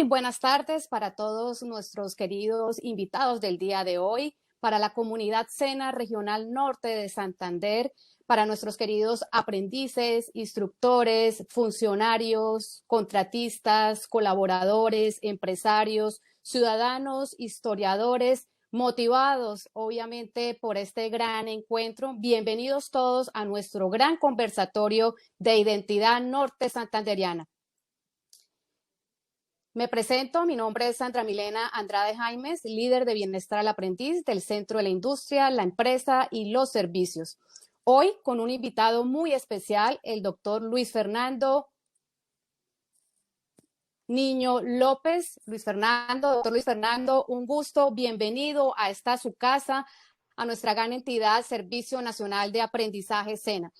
Muy buenas tardes para todos nuestros queridos invitados del día de hoy, para la comunidad SENA Regional Norte de Santander, para nuestros queridos aprendices, instructores, funcionarios, contratistas, colaboradores, empresarios, ciudadanos, historiadores, motivados obviamente por este gran encuentro. Bienvenidos todos a nuestro gran conversatorio de identidad norte santanderiana. Me presento, mi nombre es Sandra Milena Andrade Jaimes, líder de Bienestar al Aprendiz del Centro de la Industria, la Empresa y los Servicios. Hoy con un invitado muy especial, el doctor Luis Fernando Niño López. Doctor Luis Fernando, un gusto, bienvenido a esta su casa, a nuestra gran entidad, Servicio Nacional de Aprendizaje SENA.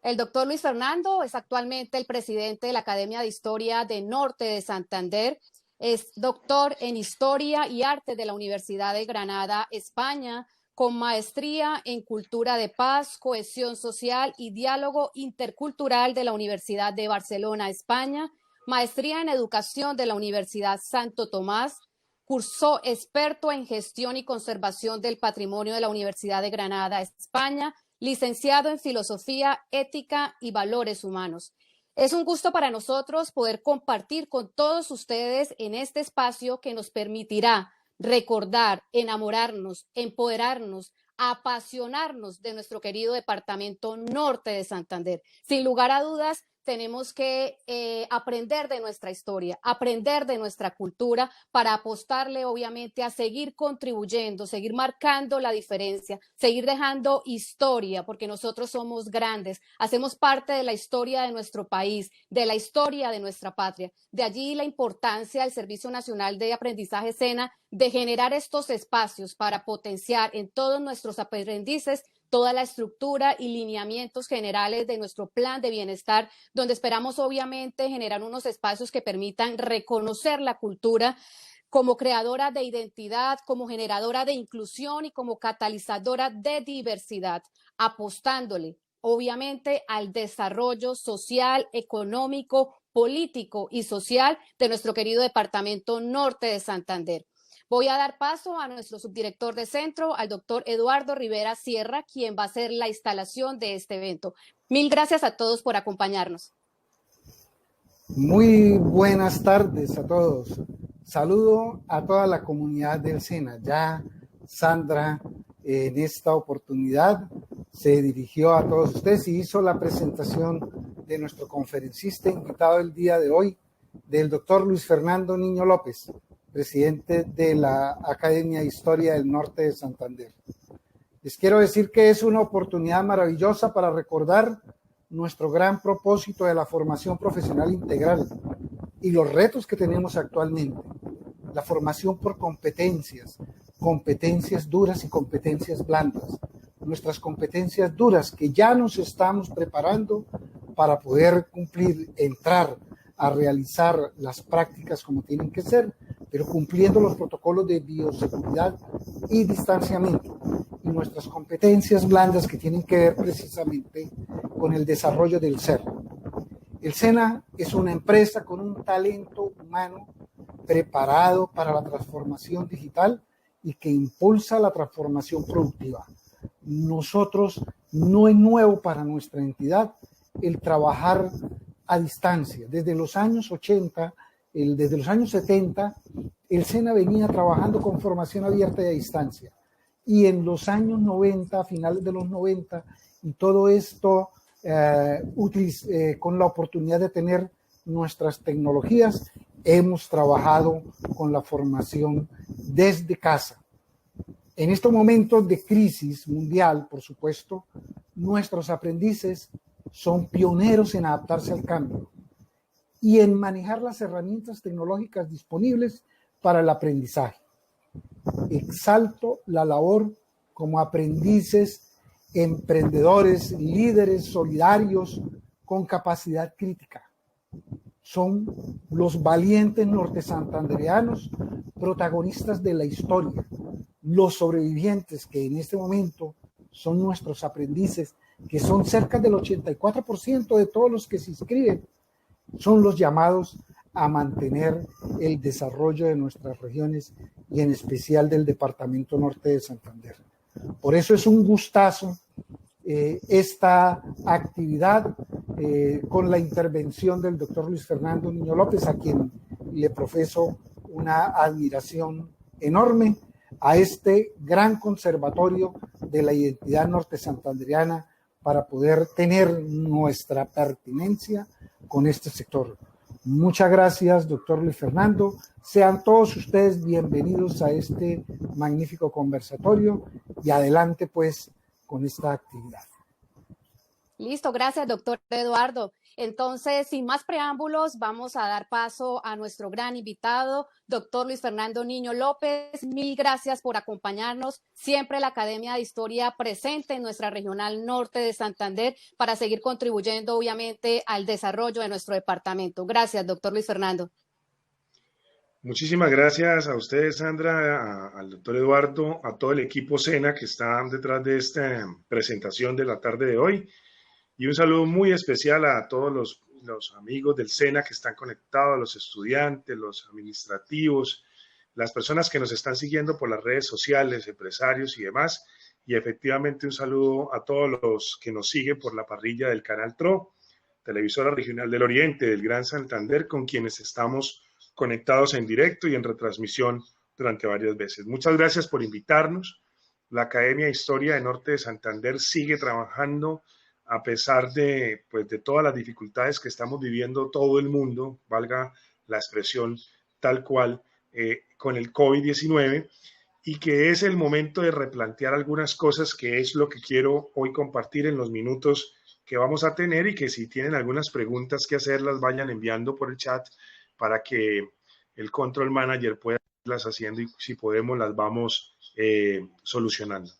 El doctor Luis Fernando es actualmente el presidente de la Academia de Historia de Norte de Santander. Es doctor en Historia y Arte de la Universidad de Granada, España, con maestría en Cultura de Paz, Cohesión Social y Diálogo Intercultural de la Universidad de Barcelona, España, maestría en Educación de la Universidad Santo Tomás, cursó experto en Gestión y Conservación del Patrimonio de la Universidad de Granada, España, licenciado en Filosofía, Ética y Valores Humanos. Es un gusto para nosotros poder compartir con todos ustedes en este espacio que nos permitirá recordar, enamorarnos, empoderarnos, apasionarnos de nuestro querido departamento norte de Santander. Sin lugar a dudas, tenemos que aprender de nuestra historia, aprender de nuestra cultura para apostarle obviamente a seguir contribuyendo, seguir marcando la diferencia, seguir dejando historia, porque nosotros somos grandes, hacemos parte de la historia de nuestro país, de la historia de nuestra patria. De allí la importancia del Servicio Nacional de Aprendizaje SENA de generar estos espacios para potenciar en todos nuestros aprendices toda la estructura y lineamientos generales de nuestro plan de bienestar, donde esperamos obviamente generar unos espacios que permitan reconocer la cultura como creadora de identidad, como generadora de inclusión y como catalizadora de diversidad, apostándole obviamente al desarrollo social, económico, político y social de nuestro querido departamento norte de Santander. Voy a dar paso a nuestro subdirector de centro, al doctor Eduardo Rivera Sierra, quien va a hacer la instalación de este evento. Mil gracias a todos por acompañarnos. Muy buenas tardes a todos. Saludo a toda la comunidad del SENA. Ya Sandra en esta oportunidad se dirigió a todos ustedes y hizo la presentación de nuestro conferencista invitado el día de hoy, del doctor Luis Fernando Niño López, presidente de la Academia de Historia del Norte de Santander. Les quiero decir que es una oportunidad maravillosa para recordar nuestro gran propósito de la formación profesional integral y los retos que tenemos actualmente. La formación por competencias, competencias duras y competencias blandas. Nuestras competencias duras que ya nos estamos preparando para poder cumplir, entrar a realizar las prácticas como tienen que ser, pero cumpliendo los protocolos de bioseguridad y distanciamiento. Y nuestras competencias blandas que tienen que ver precisamente con el desarrollo del ser. El SENA es una empresa con un talento humano preparado para la transformación digital y que impulsa la transformación productiva. Nosotros, no es nuevo para nuestra entidad el trabajar a distancia. Desde los años 80, desde los años 70, el SENA venía trabajando con formación abierta y a distancia. Y en los años 90, a finales de los 90, y todo esto con la oportunidad de tener nuestras tecnologías, hemos trabajado con la formación desde casa. En estos momentos de crisis mundial, por supuesto, nuestros aprendices son pioneros en adaptarse al cambio y en manejar las herramientas tecnológicas disponibles para el aprendizaje. Exalto la labor como aprendices, emprendedores, líderes solidarios con capacidad crítica. Son los valientes norte santandereanos, protagonistas de la historia, los sobrevivientes que en este momento son nuestros aprendices, que son cerca del 84% de todos los que se inscriben, son los llamados a mantener el desarrollo de nuestras regiones y en especial del departamento norte de Santander. Por eso es un gustazo esta actividad con la intervención del doctor Luis Fernando Niño López, a quien le profeso una admiración enorme, a este gran conservatorio de la identidad norte santandereana para poder tener nuestra pertinencia con este sector. Muchas gracias, doctor Luis Fernando. Sean todos ustedes bienvenidos a este magnífico conversatorio y adelante pues con esta actividad. Listo, gracias, doctor Eduardo. Entonces, sin más preámbulos, vamos a dar paso a nuestro gran invitado, doctor Luis Fernando Niño López. Mil gracias por acompañarnos. Siempre la Academia de Historia presente en nuestra regional norte de Santander para seguir contribuyendo, obviamente, al desarrollo de nuestro departamento. Gracias, doctor Luis Fernando. Muchísimas gracias a ustedes, Sandra, al doctor Eduardo, a todo el equipo SENA que está detrás de esta presentación de la tarde de hoy. Y un saludo muy especial a todos los amigos del SENA que están conectados, a los estudiantes, los administrativos, las personas que nos están siguiendo por las redes sociales, empresarios y demás. Y efectivamente un saludo a todos los que nos siguen por la parrilla del Canal TRO, Televisora Regional del Oriente, del Gran Santander, con quienes estamos conectados en directo y en retransmisión durante varias veces. Muchas gracias por invitarnos. La Academia de Historia de Norte de Santander sigue trabajando a pesar de todas las dificultades que estamos viviendo todo el mundo, valga la expresión tal cual, con el COVID-19, y que es el momento de replantear algunas cosas, que es lo que quiero hoy compartir en los minutos que vamos a tener, y que si tienen algunas preguntas que hacer, las vayan enviando por el chat para que el Control Manager pueda irlas haciendo y si podemos las vamos solucionando.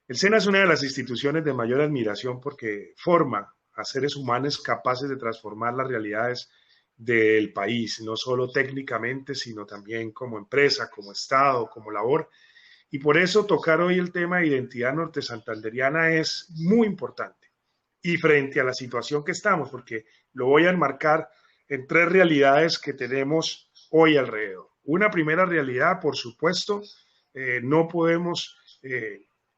El SENA es una de las instituciones de mayor admiración porque forma a seres humanos capaces de transformar las realidades del país, no solo técnicamente, sino también como empresa, como Estado, como labor. Y por eso tocar hoy el tema de identidad norte santanderiana es muy importante. Y frente a la situación que estamos, porque lo voy a enmarcar en tres realidades que tenemos hoy alrededor. Una primera realidad, por supuesto, no podemos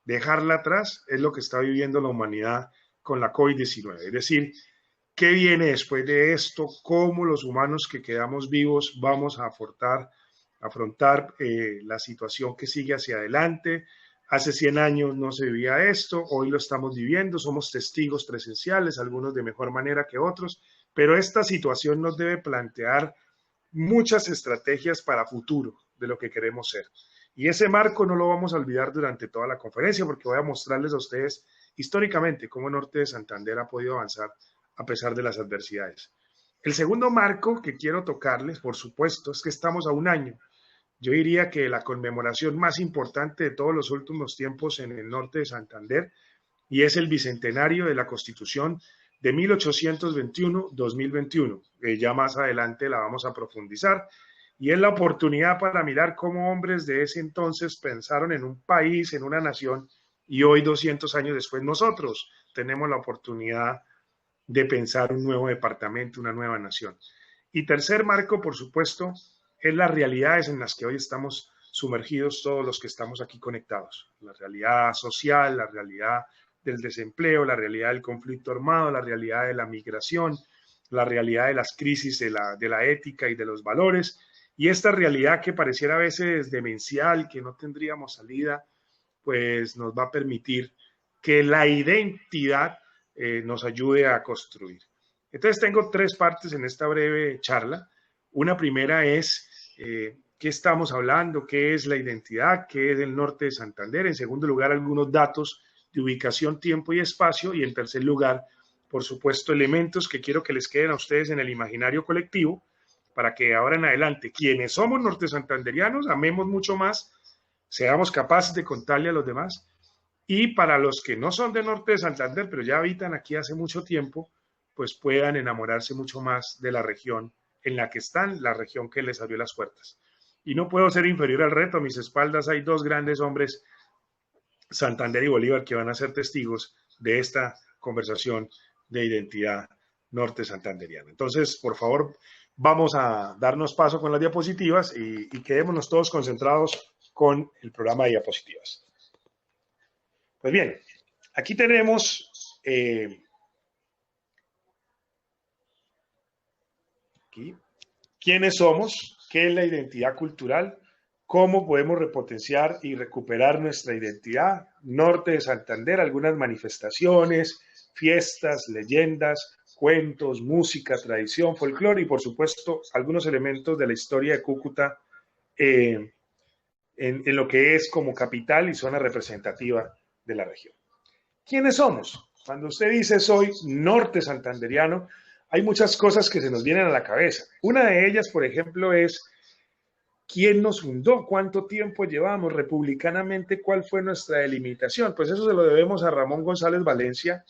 dejarla atrás, es lo que está viviendo la humanidad con la COVID-19. Es decir, ¿qué viene después de esto? ¿Cómo los humanos que quedamos vivos vamos a afrontar la situación que sigue hacia adelante? Hace 100 años no se vivía esto, hoy lo estamos viviendo, somos testigos presenciales, algunos de mejor manera que otros, pero esta situación nos debe plantear muchas estrategias para futuro de lo que queremos ser. Y ese marco no lo vamos a olvidar durante toda la conferencia, porque voy a mostrarles a ustedes históricamente cómo Norte de Santander ha podido avanzar a pesar de las adversidades. El segundo marco que quiero tocarles, por supuesto, es que estamos a un año. Yo diría que la conmemoración más importante de todos los últimos tiempos en el norte de Santander, y es el bicentenario de la Constitución de 1821-2021. Ya más adelante la vamos a profundizar. Y es la oportunidad para mirar cómo hombres de ese entonces pensaron en un país, en una nación, y hoy, 200 años después, nosotros tenemos la oportunidad de pensar un nuevo departamento, una nueva nación. Y tercer marco, por supuesto, es las realidades en las que hoy estamos sumergidos todos los que estamos aquí conectados. La realidad social, la realidad del desempleo, la realidad del conflicto armado, la realidad de la migración, la realidad de las crisis de la ética y de los valores. Y esta realidad que pareciera a veces demencial, que no tendríamos salida, pues nos va a permitir que la identidad nos ayude a construir. Entonces tengo tres partes en esta breve charla. Una primera es qué estamos hablando, qué es la identidad, qué es el norte de Santander. En segundo lugar, algunos datos de ubicación, tiempo y espacio. Y en tercer lugar, por supuesto, elementos que quiero que les queden a ustedes en el imaginario colectivo, para que ahora en adelante, quienes somos norte santanderianos, amemos mucho más, seamos capaces de contarle a los demás, y para los que no son de norte de Santander, pero ya habitan aquí hace mucho tiempo, pues puedan enamorarse mucho más de la región en la que están, la región que les abrió las puertas. Y no puedo ser inferior al reto. A mis espaldas hay dos grandes hombres, Santander y Bolívar, que van a ser testigos de esta conversación de identidad norte santanderiana. Entonces, por favor, Vamos a darnos paso con las diapositivas y quedémonos todos concentrados con el programa de diapositivas. Pues bien, aquí tenemos aquí, quiénes somos, qué es la identidad cultural, cómo podemos repotenciar y recuperar nuestra identidad. Norte de Santander, algunas manifestaciones, fiestas, leyendas, cuentos, música, tradición, folclore y por supuesto algunos elementos de la historia de Cúcuta en lo que es como capital y zona representativa de la región. ¿Quiénes somos? Cuando usted dice soy norte santanderiano, hay muchas cosas que se nos vienen a la cabeza. Una de ellas, por ejemplo, es ¿quién nos fundó? ¿Cuánto tiempo llevamos? Republicanamente, ¿cuál fue nuestra delimitación? Pues eso se lo debemos a Ramón González Valencia,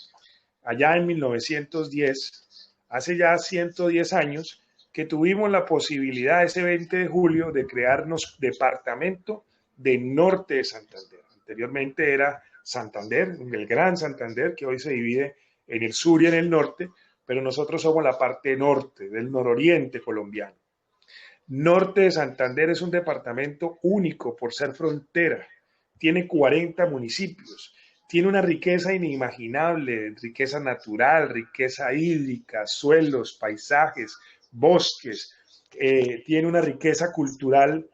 allá en 1910, hace ya 110 años, que tuvimos la posibilidad ese 20 de julio de crearnos departamento de Norte de Santander. Anteriormente era Santander, el Gran Santander, que hoy se divide en el sur y en el norte, pero nosotros somos la parte norte, del nororiente colombiano. Norte de Santander es un departamento único por ser frontera. Tiene 40 municipios. Tiene una riqueza inimaginable, riqueza natural, riqueza hídrica, suelos, paisajes, bosques. Tiene una riqueza cultural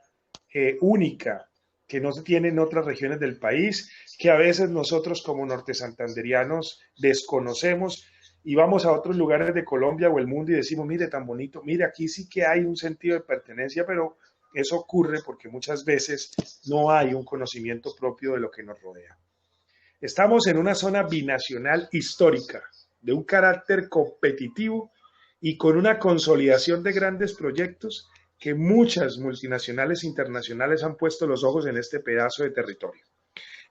única que no se tiene en otras regiones del país, que a veces nosotros como norte santanderianos desconocemos y vamos a otros lugares de Colombia o el mundo y decimos, mire, tan bonito, mire, aquí sí que hay un sentido de pertenencia, pero eso ocurre porque muchas veces no hay un conocimiento propio de lo que nos rodea. Estamos en una zona binacional histórica, de un carácter competitivo y con una consolidación de grandes proyectos que muchas multinacionales internacionales han puesto los ojos en este pedazo de territorio.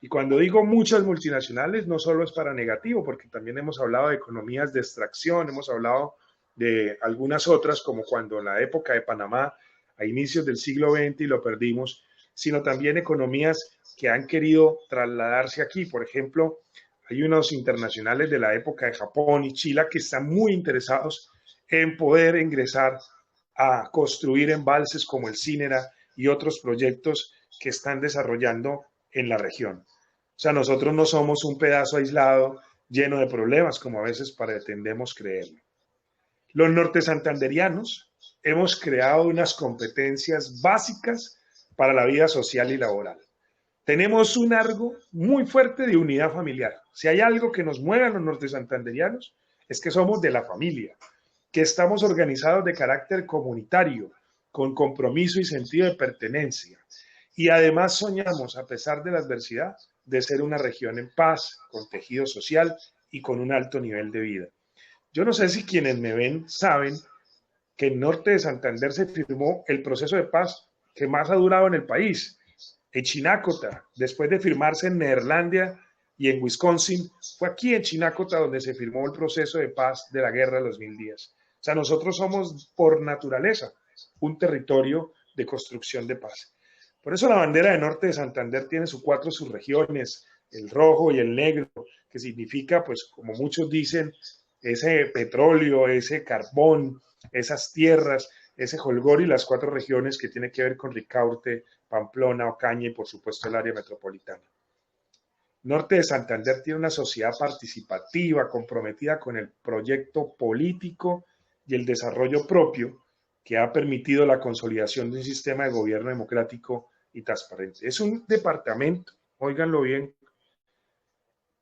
Y cuando digo muchas multinacionales, no solo es para negativo, porque también hemos hablado de economías de extracción, hemos hablado de algunas otras, como cuando en la época de Panamá, a inicios del siglo XX, y lo perdimos, sino también economías que han querido trasladarse aquí. Por ejemplo, hay unos internacionales de la época de Japón y Chile que están muy interesados en poder ingresar a construir embalses como el Cinera y otros proyectos que están desarrollando en la región. O sea, nosotros no somos un pedazo aislado lleno de problemas, como a veces pretendemos creerlo. Los norte santanderianos hemos creado unas competencias básicas para la vida social y laboral. Tenemos un algo muy fuerte de unidad familiar. Si hay algo que nos mueve a los norte santanderianos, es que somos de la familia, que estamos organizados de carácter comunitario, con compromiso y sentido de pertenencia. Y además soñamos, a pesar de la adversidad, de ser una región en paz, con tejido social y con un alto nivel de vida. Yo no sé si quienes me ven saben que en Norte de Santander se firmó el proceso de paz que más ha durado en el país. En Chinácota, después de firmarse en Neerlandia y en Wisconsin, fue aquí en Chinácota donde se firmó el proceso de paz de la guerra de los 1000 días. O sea, nosotros somos por naturaleza un territorio de construcción de paz. Por eso la bandera de Norte de Santander tiene sus 4 subregiones, el rojo y el negro, que significa, pues, como muchos dicen, ese petróleo, ese carbón, esas tierras, ese holgorio y las 4 regiones que tienen que ver con Ricaurte, Pamplona, Ocaña y, por supuesto, el área metropolitana. Norte de Santander tiene una sociedad participativa, comprometida con el proyecto político y el desarrollo propio, que ha permitido la consolidación de un sistema de gobierno democrático y transparente. Es un departamento, óiganlo bien,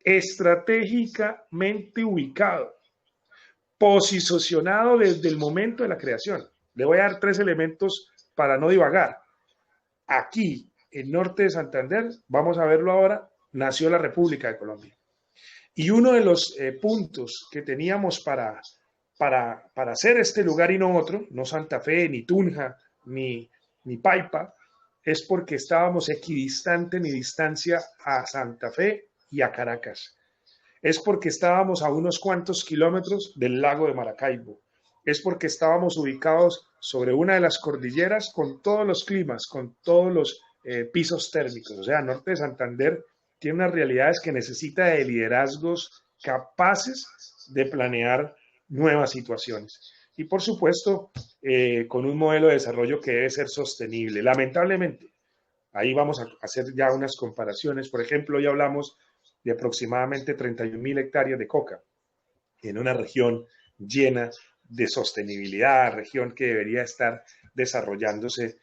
estratégicamente ubicado, posicionado desde el momento de la creación. Le voy a dar 3 elementos para no divagar. Aquí, en Norte de Santander, vamos a verlo ahora, nació la República de Colombia. Y uno de los puntos que teníamos para hacer este lugar y no otro, no Santa Fe, ni Tunja, ni Paipa, es porque estábamos equidistante ni distancia a Santa Fe y a Caracas. Es porque estábamos a unos cuantos kilómetros del lago de Maracaibo. Es porque estábamos ubicados sobre una de las cordilleras con todos los climas, con todos los pisos térmicos. O sea, Norte de Santander tiene unas realidades que necesita de liderazgos capaces de planear nuevas situaciones. y por supuesto con un modelo de desarrollo que debe ser sostenible. Lamentablemente, ahí vamos a hacer ya unas comparaciones. Por ejemplo, ya hablamos de aproximadamente 31.000 hectáreas de coca en una región llena de sostenibilidad, región que debería estar desarrollándose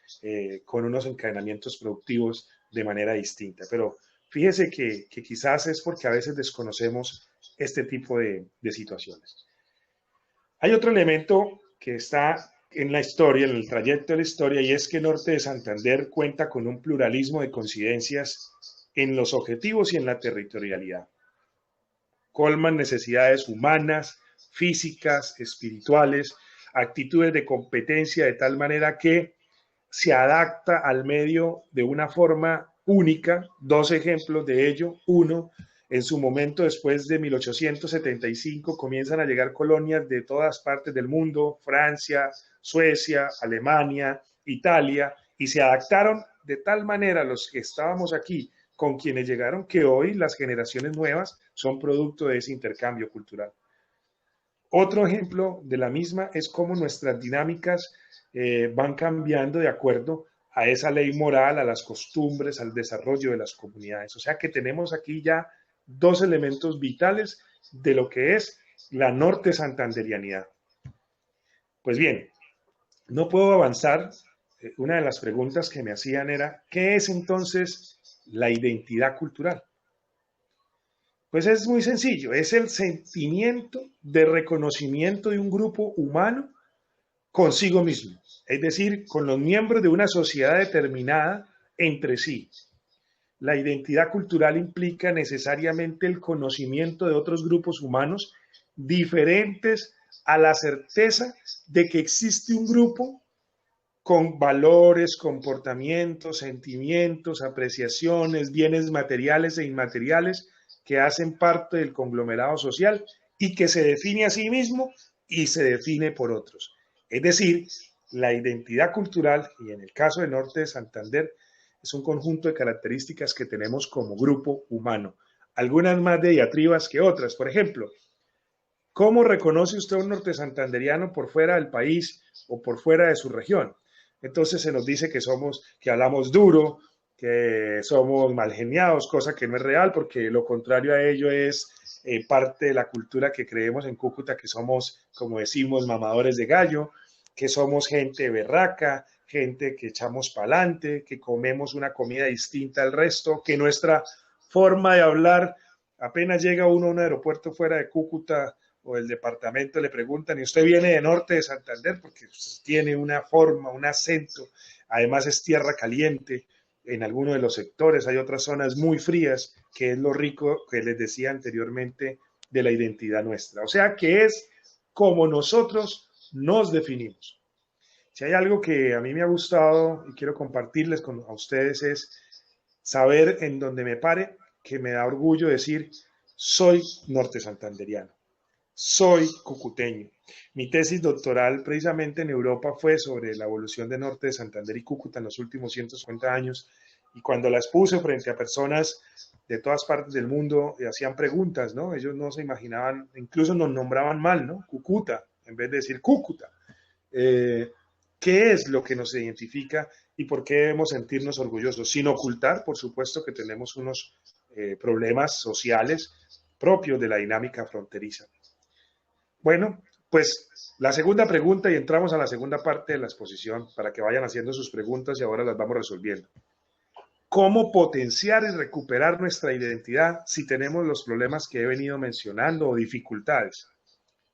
con unos encadenamientos productivos de manera distinta. Pero fíjese que quizás es porque a veces desconocemos este tipo de situaciones. Hay otro elemento que está en la historia, en el trayecto de la historia, y es que Norte de Santander cuenta con un pluralismo de coincidencias en los objetivos y en la territorialidad. Colman necesidades humanas, físicas, espirituales, actitudes de competencia de tal manera que se adapta al medio de una forma única. Dos ejemplos de ello. Uno, en su momento después de 1875 comienzan a llegar colonias de todas partes del mundo, Francia, Suecia, Alemania, Italia, y se adaptaron de tal manera los que estábamos aquí con quienes llegaron que hoy las generaciones nuevas son producto de ese intercambio cultural. Otro ejemplo de la misma es cómo nuestras dinámicas van cambiando de acuerdo a esa ley moral, a las costumbres, al desarrollo de las comunidades. O sea que tenemos aquí ya dos elementos vitales de lo que es la norte santanderianidad. Pues bien, no puedo avanzar. Una de las preguntas que me hacían era, ¿qué es entonces la identidad cultural? Pues es muy sencillo, es el sentimiento de reconocimiento de un grupo humano consigo mismo, es decir, con los miembros de una sociedad determinada entre sí. La identidad cultural implica necesariamente el conocimiento de otros grupos humanos diferentes a la certeza de que existe un grupo con valores, comportamientos, sentimientos, apreciaciones, bienes materiales e inmateriales que hacen parte del conglomerado social y que se define a sí mismo y se define por otros. Es decir, la identidad cultural, y en el caso del Norte de Santander, es un conjunto de características que tenemos como grupo humano, algunas más de diatribas que otras. Por ejemplo, ¿cómo reconoce usted a un norte santanderiano por fuera del país o por fuera de su región? Entonces se nos dice que hablamos duro, que somos mal geniados, cosa que no es real, porque lo contrario a ello es parte de la cultura que creemos en Cúcuta, que somos, como decimos, mamadores de gallo, que somos gente berraca, gente que echamos pa'lante, que comemos una comida distinta al resto, que nuestra forma de hablar, apenas llega uno a un aeropuerto fuera de Cúcuta o el departamento, le preguntan, ¿y usted viene de Norte de Santander? Porque tiene una forma, un acento, además es tierra caliente en algunos de los sectores, hay otras zonas muy frías, que es lo rico que les decía anteriormente de la identidad nuestra. O sea que es como nosotros nos definimos. Si hay algo que a mí me ha gustado y quiero compartirles a ustedes es saber en donde me pare, que me da orgullo decir, soy norte santanderiano. Soy cucuteño. Mi tesis doctoral precisamente en Europa fue sobre la evolución de Norte de Santander y Cúcuta en los últimos 150 años, y cuando la expuse frente a personas de todas partes del mundo hacían preguntas, ¿no? Ellos no se imaginaban, incluso nos nombraban mal, ¿no? Cúcuta, en vez de decir Cúcuta. ¿Qué es lo que nos identifica y por qué debemos sentirnos orgullosos? Sin ocultar, por supuesto, que tenemos unos problemas sociales propios de la dinámica fronteriza. Bueno, pues la segunda pregunta, y entramos a la segunda parte de la exposición para que vayan haciendo sus preguntas y ahora las vamos resolviendo. ¿Cómo potenciar y recuperar nuestra identidad si tenemos los problemas que he venido mencionando o dificultades?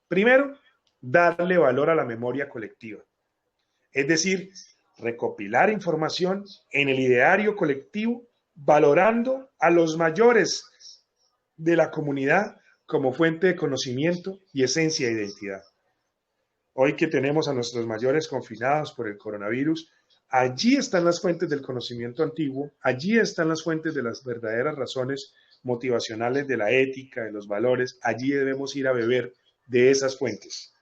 Primero, darle valor a la memoria colectiva. Es decir, recopilar información en el ideario colectivo, valorando a los mayores de la comunidad como fuente de conocimiento y esencia de identidad. Hoy que tenemos a nuestros mayores confinados por el coronavirus, allí están las fuentes del conocimiento antiguo, allí están las fuentes de las verdaderas razones motivacionales de la ética, de los valores, allí debemos ir a beber de esas fuentes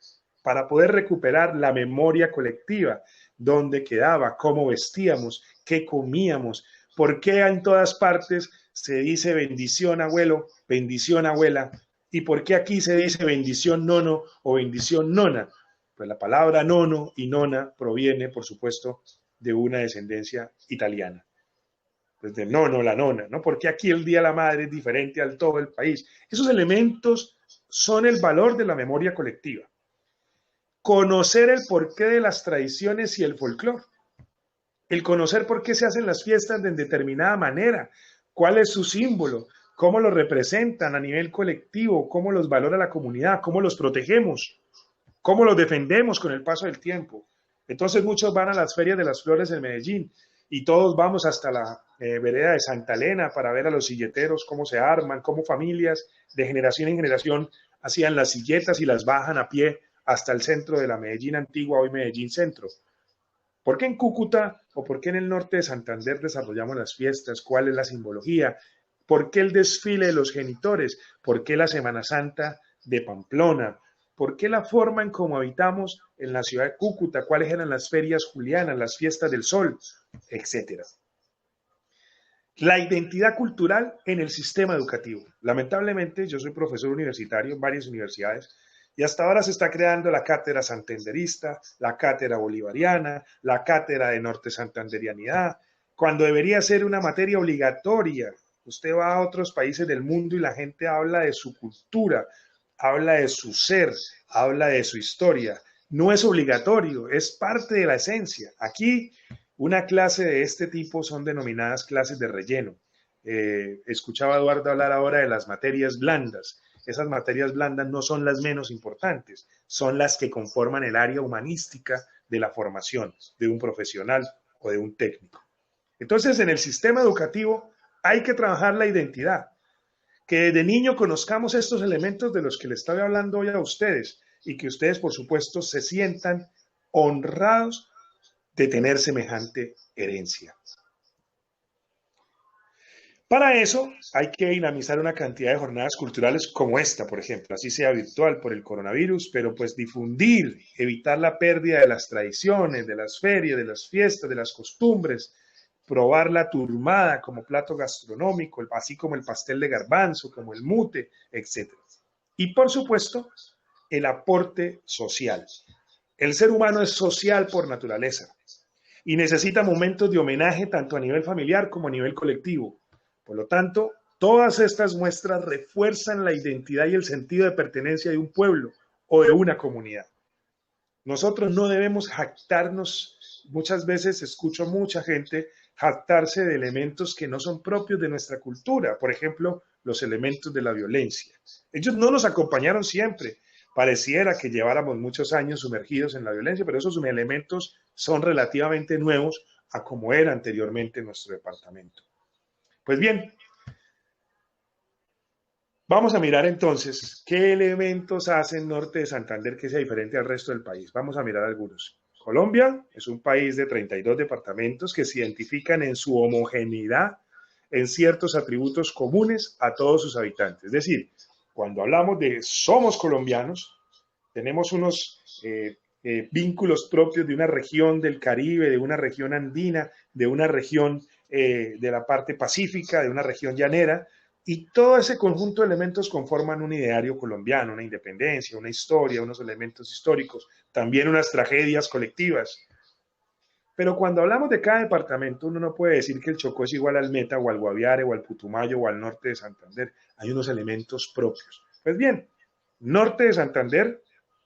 para poder recuperar la memoria colectiva, dónde quedaba, cómo vestíamos, qué comíamos, por qué en todas partes se dice bendición abuelo, bendición abuela, y por qué aquí se dice bendición nono o bendición nona. Pues la palabra nono y nona proviene, por supuesto, de una descendencia italiana. Pues del nono, la nona, ¿no? Porque aquí el Día de la Madre es diferente al todo el país. Esos elementos son el valor de la memoria colectiva. Conocer el porqué de las tradiciones y el folclore. El conocer por qué se hacen las fiestas de determinada manera, cuál es su símbolo, cómo lo representan a nivel colectivo, cómo los valora la comunidad, cómo los protegemos, cómo los defendemos con el paso del tiempo. Entonces muchos van a las ferias de las flores en Medellín y todos vamos hasta la vereda de Santa Elena para ver a los silleteros cómo se arman, cómo familias de generación en generación hacían las silletas y las bajan a pie hasta el centro de la Medellín antigua, hoy Medellín Centro. ¿Por qué en Cúcuta o por qué en el norte de Santander desarrollamos las fiestas? ¿Cuál es la simbología? ¿Por qué el desfile de los genitores? ¿Por qué la Semana Santa de Pamplona? ¿Por qué la forma en cómo habitamos en la ciudad de Cúcuta? ¿Cuáles eran las ferias julianas, las fiestas del sol? Etcétera. La identidad cultural en el sistema educativo. Lamentablemente, yo soy profesor universitario en varias universidades y hasta ahora se está creando la cátedra santanderista, la cátedra bolivariana, la cátedra de norte santanderianidad, cuando debería ser una materia obligatoria. Usted va a otros países del mundo y la gente habla de su cultura, habla de su ser, habla de su historia. No es obligatorio, es parte de la esencia. Aquí, una clase de este tipo son denominadas clases de relleno. Escuchaba a Eduardo hablar ahora de las materias blandas. Esas materias blandas no son las menos importantes, son las que conforman el área humanística de la formación de un profesional o de un técnico. Entonces, en el sistema educativo hay que trabajar la identidad, que desde niño conozcamos estos elementos de los que les estaba hablando hoy a ustedes y que ustedes, por supuesto, se sientan honrados de tener semejante herencia. Para eso hay que dinamizar una cantidad de jornadas culturales como esta, por ejemplo, así sea virtual por el coronavirus, pero pues difundir, evitar la pérdida de las tradiciones, de las ferias, de las fiestas, de las costumbres, probar la turmada como plato gastronómico, así como el pastel de garbanzo, como el mute, etc. Y por supuesto, el aporte social. El ser humano es social por naturaleza y necesita momentos de homenaje tanto a nivel familiar como a nivel colectivo. Por lo tanto, todas estas muestras refuerzan la identidad y el sentido de pertenencia de un pueblo o de una comunidad. Nosotros no debemos jactarnos, muchas veces escucho a mucha gente jactarse de elementos que no son propios de nuestra cultura, por ejemplo, los elementos de la violencia. Ellos no nos acompañaron siempre, pareciera que lleváramos muchos años sumergidos en la violencia, pero esos elementos son relativamente nuevos a como era anteriormente nuestro departamento. Pues bien, vamos a mirar entonces qué elementos hacen Norte de Santander que sea diferente al resto del país. Vamos a mirar algunos. Colombia es un país de 32 departamentos que se identifican en su homogeneidad en ciertos atributos comunes a todos sus habitantes. Es decir, cuando hablamos de somos colombianos, tenemos unos vínculos propios de una región del Caribe, de una región andina, de una región de la parte pacífica, de una región llanera, y todo ese conjunto de elementos conforman un ideario colombiano, una independencia, una historia, unos elementos históricos, también unas tragedias colectivas. Pero cuando hablamos de cada departamento, uno no puede decir que el Chocó es igual al Meta, o al Guaviare, o al Putumayo, o al norte de Santander. Hay unos elementos propios. Pues bien, norte de Santander,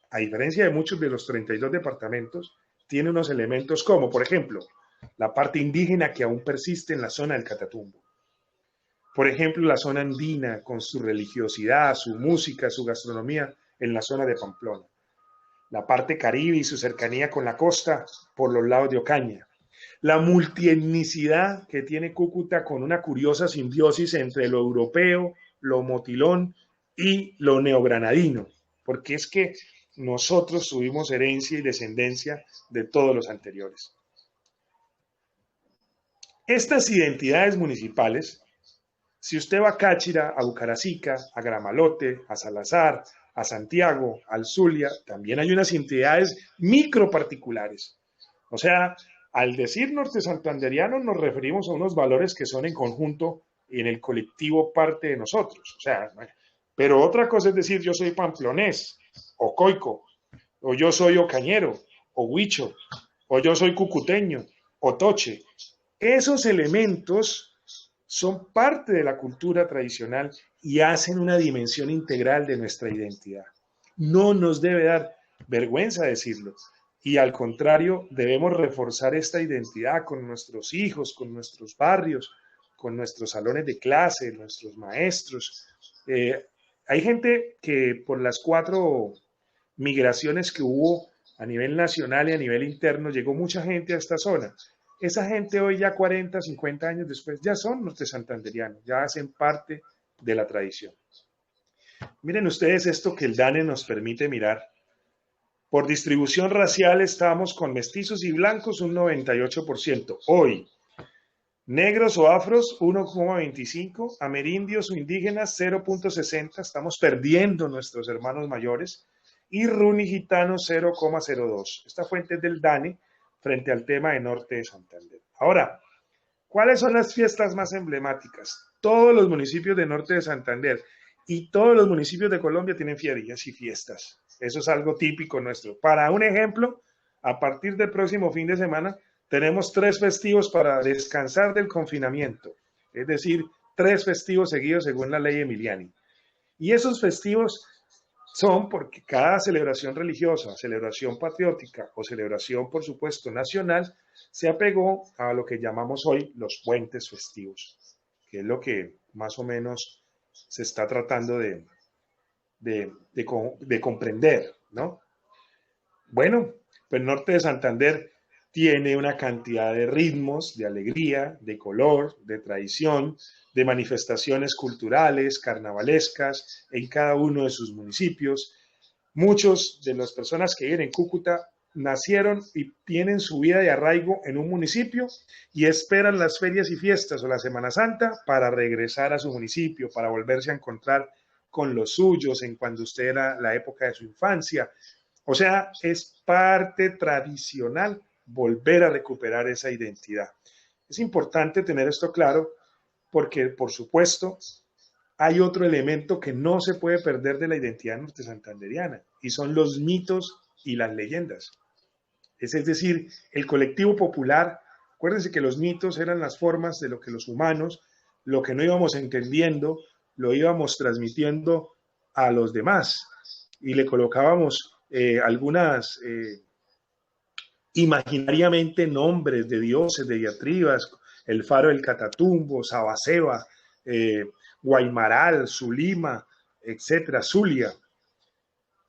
a diferencia de muchos de los 32 departamentos, tiene unos elementos como, por ejemplo, la parte indígena que aún persiste en la zona del Catatumbo. Por ejemplo, la zona andina con su religiosidad, su música, su gastronomía en la zona de Pamplona. La parte caribe y su cercanía con la costa por los lados de Ocaña. La multietnicidad que tiene Cúcuta con una curiosa simbiosis entre lo europeo, lo motilón y lo neogranadino, porque es que nosotros tuvimos herencia y descendencia de todos los anteriores. Estas identidades municipales, si usted va a Cáchira, a Bucaracica, a Gramalote, a Salazar, a Santiago, al Zulia, también hay unas identidades microparticulares. O sea, al decir norte santanderiano nos referimos a unos valores que son en conjunto y en el colectivo parte de nosotros. O sea, pero otra cosa es decir yo soy pamplonés o coico o yo soy ocañero, o huicho, o yo soy cucuteño, o toche. Esos elementos son parte de la cultura tradicional y hacen una dimensión integral de nuestra identidad. No nos debe dar vergüenza decirlo. Y al contrario, debemos reforzar esta identidad con nuestros hijos, con nuestros barrios, con nuestros salones de clase, nuestros maestros. Hay gente que por las 4 migraciones que hubo a nivel nacional y a nivel interno, llegó mucha gente a esta zona. Esa gente hoy ya 40, 50 años después ya son norte santanderianos, ya hacen parte de la tradición. Miren ustedes esto que el DANE nos permite mirar. Por distribución racial estamos con mestizos y blancos un 98%. Hoy, negros o afros 1,25, amerindios o indígenas 0,60, estamos perdiendo nuestros hermanos mayores, y runi gitanos 0,02. Esta fuente es del DANE frente al tema de Norte de Santander. Ahora, ¿cuáles son las fiestas más emblemáticas? Todos los municipios de Norte de Santander y todos los municipios de Colombia tienen ferias y fiestas. Eso es algo típico nuestro. Para un ejemplo, a partir del próximo fin de semana tenemos 3 festivos para descansar del confinamiento, es decir, 3 festivos seguidos según la ley Emiliani. Y esos festivos son porque cada celebración religiosa, celebración patriótica o celebración, por supuesto, nacional, se apegó a lo que llamamos hoy los puentes festivos, que es lo que más o menos se está tratando de comprender, ¿no? Bueno, pues Norte de Santander tiene una cantidad de ritmos, de alegría, de color, de tradición, de manifestaciones culturales, carnavalescas en cada uno de sus municipios. Muchos de las personas que viven en Cúcuta nacieron y tienen su vida de arraigo en un municipio y esperan las ferias y fiestas o la Semana Santa para regresar a su municipio, para volverse a encontrar con los suyos en cuando usted era la época de su infancia. O sea, es parte tradicional volver a recuperar esa identidad. Es importante tener esto claro porque, por supuesto, hay otro elemento que no se puede perder de la identidad norte santanderiana y son los mitos y las leyendas. Es decir, el colectivo popular. Acuérdense que los mitos eran las formas de lo que los humanos, lo que no íbamos entendiendo, lo íbamos transmitiendo a los demás y le colocábamos algunas imaginariamente nombres de dioses, de diatribas, el faro del Catatumbo, Sabaseba, Guaymaral, Zulima, etcétera, Zulia,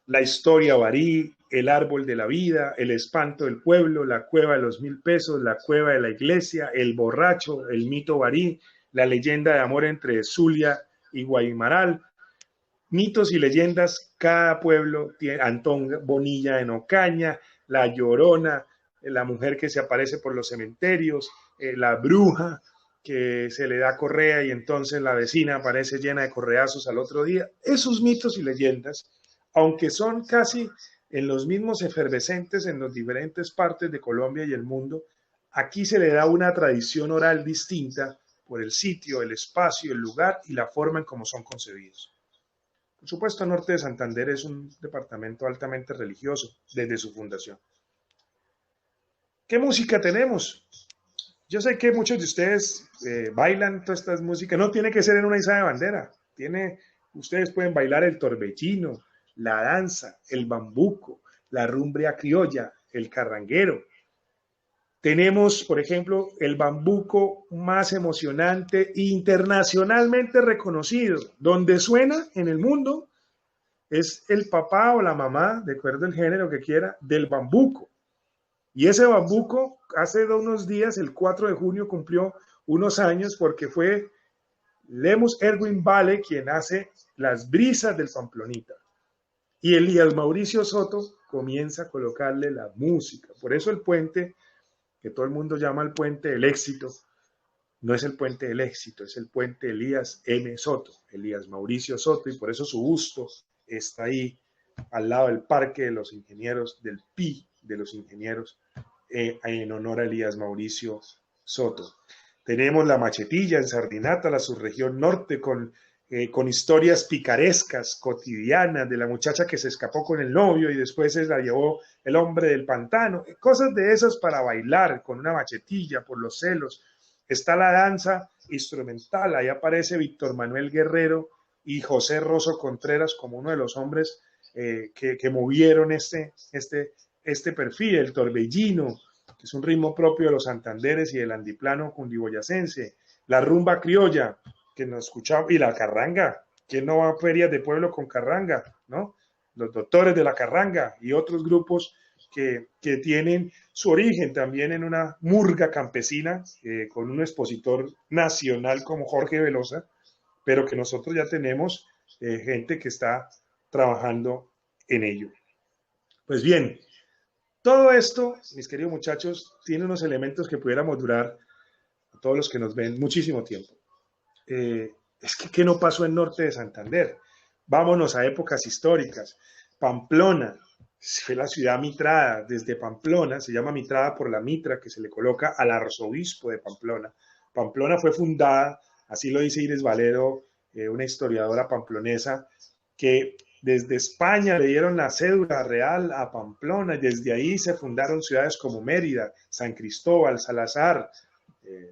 la historia Barí, el árbol de la vida, el espanto del pueblo, la cueva de los 1000 pesos, la cueva de la iglesia, el borracho, el mito Barí, la leyenda de amor entre Zulia y Guaymaral. Mitos y leyendas, cada pueblo tiene. Antón Bonilla en Ocaña, la Llorona, la mujer que se aparece por los cementerios, la bruja que se le da correa y entonces la vecina aparece llena de correazos al otro día. Esos mitos y leyendas, aunque son casi en los mismos efervescentes en las diferentes partes de Colombia y el mundo, aquí se le da una tradición oral distinta por el sitio, el espacio, el lugar y la forma en cómo son concebidos. Por supuesto, Norte de Santander es un departamento altamente religioso desde su fundación. ¿Qué música tenemos? Yo sé que muchos de ustedes bailan todas estas músicas. No tiene que ser en una izada de bandera. Ustedes pueden bailar el torbellino, la danza, el bambuco, la rumbia criolla, el carranguero. Tenemos, por ejemplo, el bambuco más emocionante e internacionalmente reconocido. Donde suena en el mundo es el papá o la mamá, de acuerdo al género que quiera, del bambuco. Y ese bambuco, hace unos días, el 4 de junio, cumplió unos años porque fue Lemus Erwin Vale quien hace las brisas del Pamplonita. Y Elías Mauricio Soto comienza a colocarle la música. Por eso el puente, que todo el mundo llama el puente del éxito, no es el puente del éxito, es el puente Elías M. Soto, Elías Mauricio Soto, y por eso su busto está ahí al lado del Parque de los Ingenieros, del PI de los Ingenieros, en honor a Elías Mauricio Soto. Tenemos la Machetilla en Sardinata, la subregión norte, con con historias picarescas, cotidianas, de la muchacha que se escapó con el novio y después se la llevó el hombre del pantano, cosas de esas para bailar con una machetilla por los celos. Está la danza instrumental, ahí aparece Víctor Manuel Guerrero y José Rosso Contreras como uno de los hombres que movieron este perfil, el torbellino, que es un ritmo propio de los Santanderes y del andiplano cundiboyacense, la rumba criolla, que nos escuchaba, y la carranga, ¿quién no va a ferias de pueblo con carranga, no? Los doctores de la carranga y otros grupos que tienen su origen también en una murga campesina, con un expositor nacional como Jorge Velosa, pero que nosotros ya tenemos gente que está trabajando en ello. Pues bien, todo esto, mis queridos muchachos, tiene unos elementos que pudiéramos durar, a todos los que nos ven, muchísimo tiempo. Es que ¿qué no pasó en norte de Santander? Vámonos a épocas históricas. Pamplona fue la ciudad mitrada. Desde Pamplona, se llama mitrada por la mitra que se le coloca al arzobispo de Pamplona. Pamplona fue fundada, así lo dice Iris Valero, una historiadora pamplonesa, que desde España le dieron la cédula real a Pamplona y desde ahí se fundaron ciudades como Mérida, San Cristóbal, Salazar,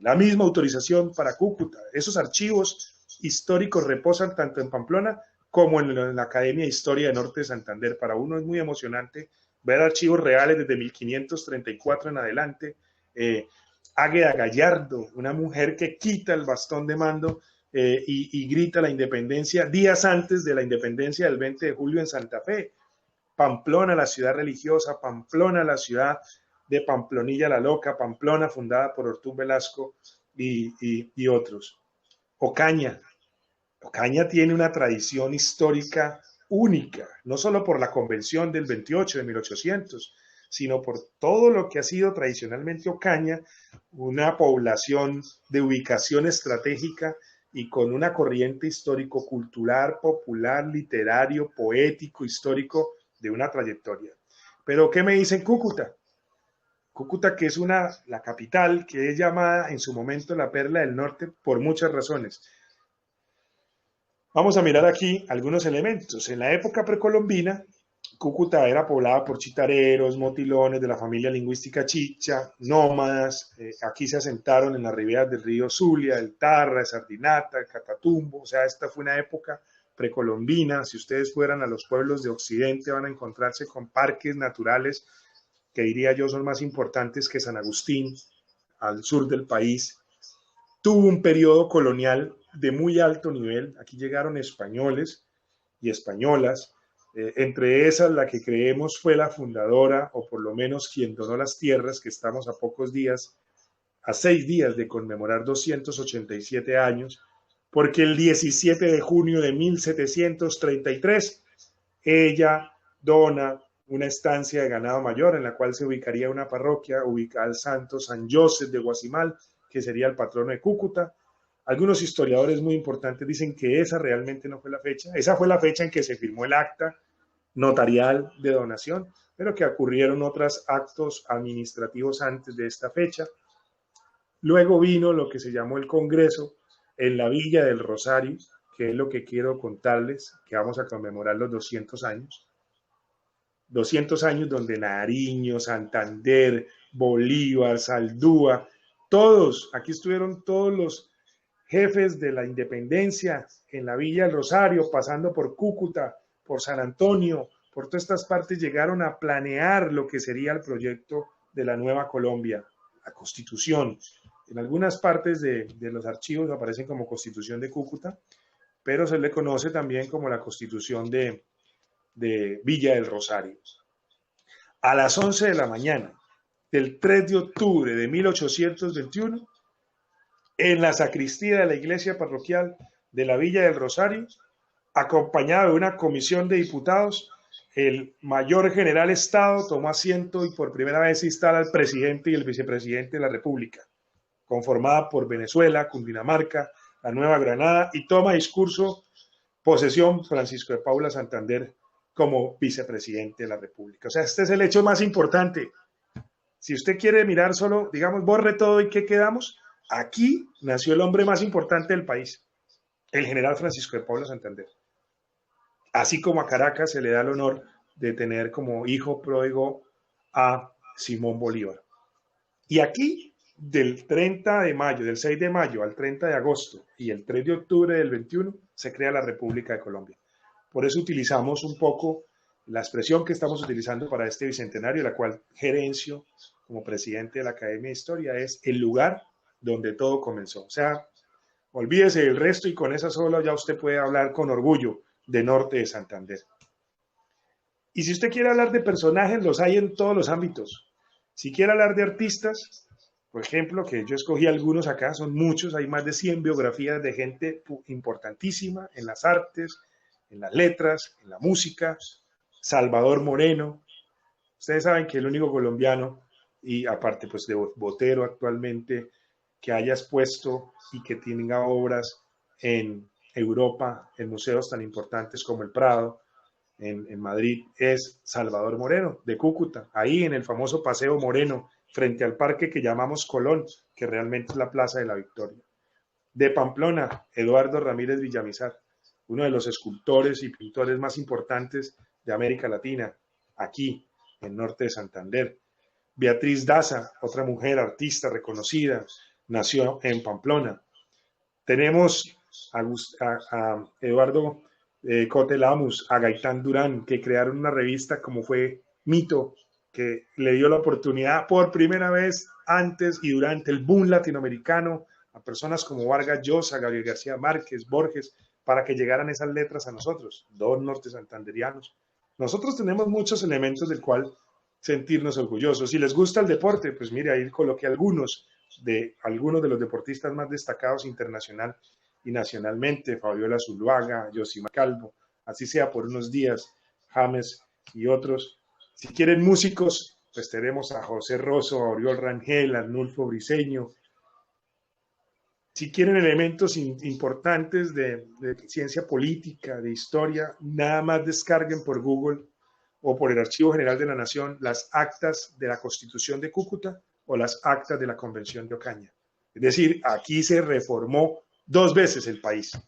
la misma autorización para Cúcuta. Esos archivos históricos reposan tanto en Pamplona como en la Academia de Historia de Norte de Santander. Para uno es muy emocionante ver archivos reales desde 1534 en adelante. Águeda Gallardo, una mujer que quita el bastón de mando y grita la independencia días antes de la independencia del 20 de julio en Santa Fe. Pamplona, la ciudad religiosa, Pamplona, la ciudad de Pamplonilla la Loca, Pamplona, fundada por Ortún Velasco y otros. Ocaña tiene una tradición histórica única, no solo por la convención del 28 de 1800, sino por todo lo que ha sido tradicionalmente Ocaña, una población de ubicación estratégica y con una corriente histórico-cultural, popular, literario, poético, histórico, de una trayectoria. Pero, ¿qué me dicen Cúcuta? Cúcuta, que es la capital, que es llamada en su momento la Perla del Norte por muchas razones. Vamos a mirar aquí algunos elementos. En la época precolombina, Cúcuta era poblada por chitareros, motilones de la familia lingüística chicha, nómadas. Aquí se asentaron en las riberas del río Zulia, el Tarra, el Sardinata, el Catatumbo. O sea, esta fue una época precolombina. Si ustedes fueran a los pueblos de Occidente, van a encontrarse con parques naturales que diría yo son más importantes que San Agustín, al sur del país. Tuvo un periodo colonial de muy alto nivel. Aquí llegaron españoles y españolas, entre esas la que creemos fue la fundadora, o por lo menos quien donó las tierras, que estamos a pocos días, a 6 días de conmemorar 287 años, porque el 17 de junio de 1733 ella dona una estancia de ganado mayor en la cual se ubicaría una parroquia ubicada al santo San Joseph de Guasimal, que sería el patrono de Cúcuta. Algunos historiadores muy importantes dicen que esa realmente no fue la fecha. Esa fue la fecha en que se firmó el acta notarial de donación, pero que ocurrieron otros actos administrativos antes de esta fecha. Luego vino lo que se llamó el Congreso en la Villa del Rosario, que es lo que quiero contarles, que vamos a conmemorar los 200 años. 200 años donde Nariño, Santander, Bolívar, Saldúa, todos, aquí estuvieron todos los jefes de la independencia en la Villa del Rosario, pasando por Cúcuta, por San Antonio, por todas estas partes, llegaron a planear lo que sería el proyecto de la nueva Colombia, la Constitución. En algunas partes de los archivos aparecen como Constitución de Cúcuta, pero se le conoce también como la Constitución de Villa del Rosario. A las 11 de la mañana del 3 de octubre de 1821, en la sacristía de la iglesia parroquial de la Villa del Rosario, acompañado de una comisión de diputados, el mayor general Estado tomó asiento y por primera vez se instala el presidente y el vicepresidente de la República, conformada por Venezuela, Cundinamarca, la Nueva Granada, y toma discurso, posesión, Francisco de Paula Santander como vicepresidente de la República. O sea, este es el hecho más importante. Si usted quiere mirar solo, digamos, borre todo y ¿qué quedamos? Aquí nació el hombre más importante del país. el general Francisco de Paula Santander. Así como a Caracas se le da el honor de tener como hijo pródigo a Simón Bolívar. Y aquí, del 30 de mayo, del 6 de mayo al 30 de agosto y el 3 de octubre del 21, se crea la República de Colombia. Por eso utilizamos un poco la expresión que estamos utilizando para este bicentenario, la cual gerencio como presidente de la Academia de Historia, es el lugar donde todo comenzó. O sea, olvídese del resto y con esa sola ya usted puede hablar con orgullo de Norte de Santander. Y si usted quiere hablar de personajes, los hay en todos los ámbitos. Si quiere hablar de artistas, por ejemplo, que yo escogí algunos acá, son muchos, hay más de 100 biografías de gente importantísima en las artes, en las letras, en la música. Salvador Moreno, ustedes saben que el único colombiano, y aparte pues de Botero actualmente, que haya expuesto y que tenga obras en Europa, en museos tan importantes como el Prado, en Madrid, es Salvador Moreno, de Cúcuta, ahí en el famoso Paseo Moreno, frente al parque que llamamos Colón, que realmente es la Plaza de la Victoria. De Pamplona, Eduardo Ramírez Villamizar, uno de los escultores y pintores más importantes de América Latina, aquí, en Norte de Santander. Beatriz Daza, otra mujer artista reconocida, nació en Pamplona. Tenemos a Eduardo Cote Lamus, a Gaitán Durán, que crearon una revista como fue Mito, que le dio la oportunidad por primera vez antes y durante el boom latinoamericano a personas como Vargas Llosa, Gabriel García Márquez, Borges, para que llegaran esas letras a nosotros, dos norte santanderianos. Nosotros tenemos muchos elementos del cual sentirnos orgullosos. Si les gusta el deporte, pues mire, ahí coloqué algunos de los deportistas más destacados internacional y nacionalmente, Fabiola Zuluaga, Yosimar Calvo, así sea por unos días, James y otros. Si quieren músicos, pues tenemos a José Rosso, a Oriol Rangel, a Arnulfo Briceño. Si quieren elementos importantes de ciencia política, de historia, nada más descarguen por Google o por el Archivo General de la Nación las actas de la Constitución de Cúcuta o las actas de la Convención de Ocaña. Es decir, aquí se reformó 2 veces el país,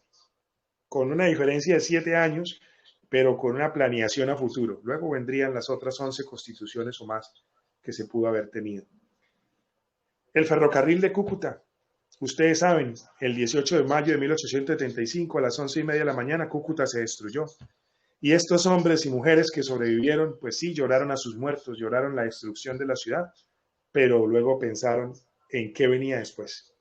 con una diferencia de 7 años, pero con una planeación a futuro. Luego vendrían las otras 11 constituciones o más que se pudo haber tenido. El ferrocarril de Cúcuta. Ustedes saben, el 18 de mayo de 1875 a las 11:30 de la mañana Cúcuta se destruyó. Y estos hombres y mujeres que sobrevivieron, pues sí, lloraron a sus muertos, lloraron la destrucción de la ciudad, pero luego pensaron en qué venía después.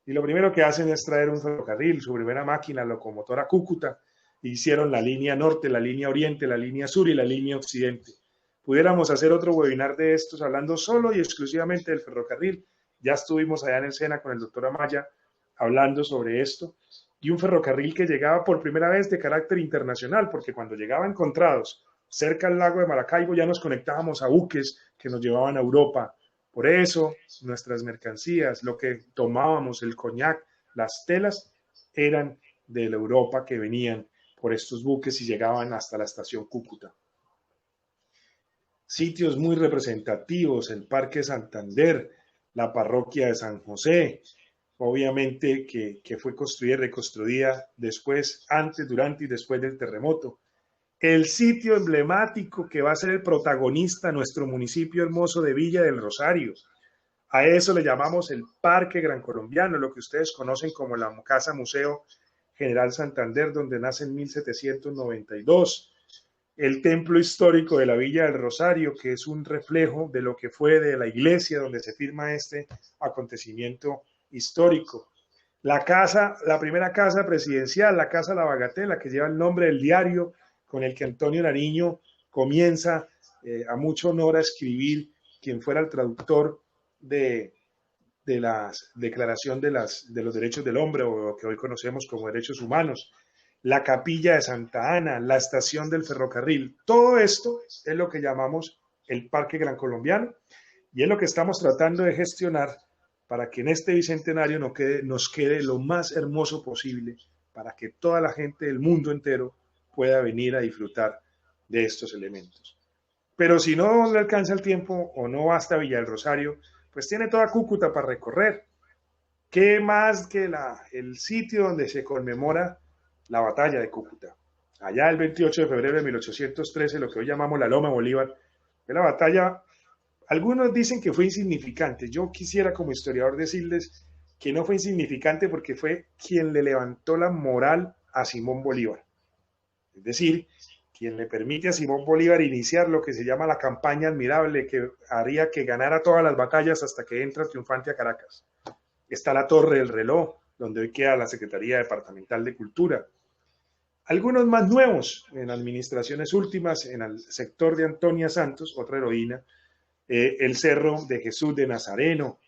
Y lo primero que hacen es traer un ferrocarril, su primera máquina locomotora Cúcuta, e hicieron la línea norte, la línea oriente, la línea sur y la línea occidente. Pudiéramos hacer otro webinar de estos hablando solo y exclusivamente del ferrocarril. Ya estuvimos allá en el SENA con el doctor Amaya hablando sobre esto. Y un ferrocarril que llegaba por primera vez de carácter internacional, porque cuando llegaba Encontrados cerca al lago de Maracaibo ya nos conectábamos a buques que nos llevaban a Europa. Por eso nuestras mercancías, lo que tomábamos, el coñac, las telas, eran de la Europa que venían por estos buques y llegaban hasta la estación Cúcuta. Sitios muy representativos, el Parque Santander, la parroquia de San José, obviamente que fue construida y reconstruida después, antes, durante y después del terremoto. El sitio emblemático que va a ser el protagonista, nuestro municipio hermoso de Villa del Rosario. A eso le llamamos el Parque Gran Colombiano, lo que ustedes conocen como la Casa Museo General Santander, donde nace en 1792. El templo histórico de la Villa del Rosario, que es un reflejo de lo que fue de la iglesia donde se firma este acontecimiento histórico. La primera casa presidencial, la Casa La Bagatela, que lleva el nombre del diario con el que Antonio Nariño comienza a mucho honor a escribir, quien fuera el traductor de la Declaración de los Derechos del Hombre, o lo que hoy conocemos como derechos humanos. La capilla de Santa Ana, la estación del ferrocarril, todo esto es lo que llamamos el Parque Gran Colombiano y es lo que estamos tratando de gestionar para que en este bicentenario nos quede lo más hermoso posible, para que toda la gente del mundo entero pueda venir a disfrutar de estos elementos. Pero si no le alcanza el tiempo o no va hasta Villa del Rosario, pues tiene toda Cúcuta para recorrer. ¿Qué más que el sitio donde se conmemora la batalla de Cúcuta. Allá el 28 de febrero de 1813, lo que hoy llamamos la Loma Bolívar, fue la batalla. Algunos dicen que fue insignificante. Yo quisiera como historiador decirles que no fue insignificante porque fue quien le levantó la moral a Simón Bolívar. Es decir, quien le permite a Simón Bolívar iniciar lo que se llama la campaña admirable que haría que ganara todas las batallas hasta que entra triunfante a Caracas. Está la Torre del Reloj, donde hoy queda la Secretaría Departamental de Cultura. Algunos más nuevos en administraciones últimas, en el sector de Antonia Santos, otra heroína, el Cerro de Jesús de Nazareno,